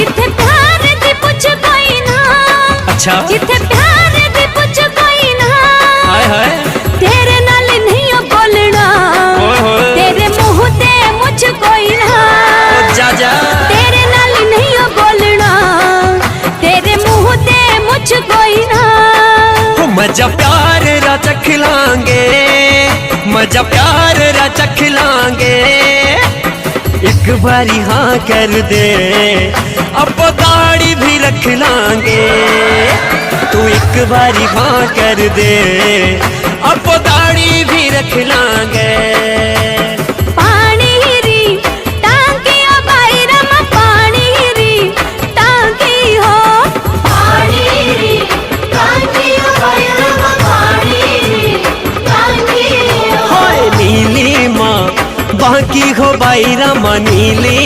जिथे प्यार दी पुछ कोई ना, अच्छा जिथे प्यार दी पुछ कोई ना, हाय हाय तेरे नाल नहीं बोलना, तेरे मुंह ते मुझ कोई ना, जा जा तेरे नाल नहीं बोलना, तेरे मुंह ते मुझ कोई ना। मजा प्यार रा चख लांगे, मजा प्यार रा चख लांगे, एक बारी हाँ कर दे अब दाढ़ी भी रख लांगे। तू एक बारी हाँ कर दे अब दाढ़ी भी रख लांगे। पानी री टांकी ओ भाई रमा, पानी री टांकी हो, पानी री टांकी ओ भाई रमा, पानी री टांकी हो। हाय नीली माँ बाकी हो बाई रमा, नीली